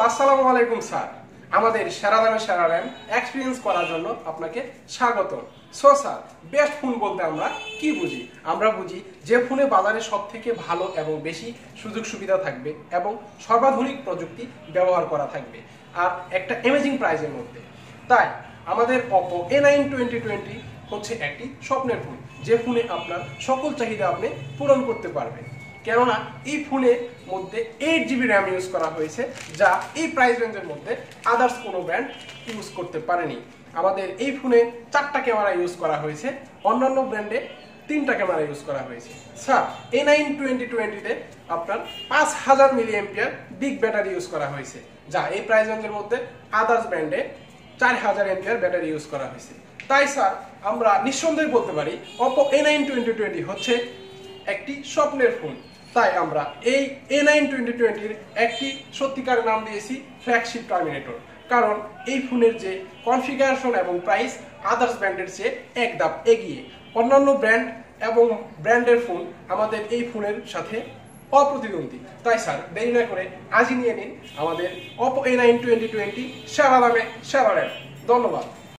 আসসালামু আলাইকুম স্যার। আমাদের সেরা দামে সেরা র্যাম এক্সপিরিয়েন্স করার জন্য আপনাকে স্বাগত। স্যার, বেস্ট ফোন বলতে আমরা কি বুঝি? আমরা বুঝি যে ফোনে বাজারে সবথেকে ভালো এবং বেশি সুযোগ সুবিধা থাকবে এবং সর্বাধুনিক প্রযুক্তি ব্যবহার করা থাকবে আর একটা অ্যামেজিং প্রাইসের মধ্যে। তাই আমাদের Oppo A9 2020 হচ্ছে একটি স্বপ্নের ফোন, যে ফোনে আপনার সকল চাহিদা আপনি পূরণ করতে পারবেন। কেননা এই ফোনের মধ্যে 8GB র্যাম ইউজ করা হয়েছে, যা এই প্রাইস রেঞ্জের মধ্যে আদার্স কোনো ব্র্যান্ড ইউজ করতে পারেনি। আমাদের এই ফোনে 4টা ক্যামেরা ইউজ করা হয়েছে, অন্যান্য ব্র্যান্ডে 3টা ক্যামেরা ইউজ করা হয়েছে। স্যার, A9 2020-তে আপনার 5000 mAh বিগ ব্যাটারি ইউজ করা হয়েছে, যা এই প্রাইস রেঞ্জের মধ্যে আদার্স ব্র্যান্ডে 4000 mAh ব্যাটারি ইউজ করা হয়েছে। তাই স্যার, আমরা নিঃসন্দেহে বলতে পারি Oppo A9 2020 হচ্ছে একটি স্বপ্নের ফোন। তাই আমরা এই A9 2020-র একটি সত্যিকার নাম দিয়েছি ফ্ল্যাগশিপ টার্মিনেটর, কারণ এই ফোনের যে কনফিগারেশন এবং প্রাইস আদার্স ব্র্যান্ডের চেয়ে এক ধাপ এগিয়ে। অন্যান্য ব্র্যান্ড এবং ব্র্যান্ডের ফোন আমাদের এই ফোনের সাথে অপ্রতিদ্বন্দ্বী। তাই স্যার, দেরি না করে আজই নিয়ে নিন আমাদের Oppo A9 2020 সেরা দামে সেরা র্যাম। ধন্যবাদ।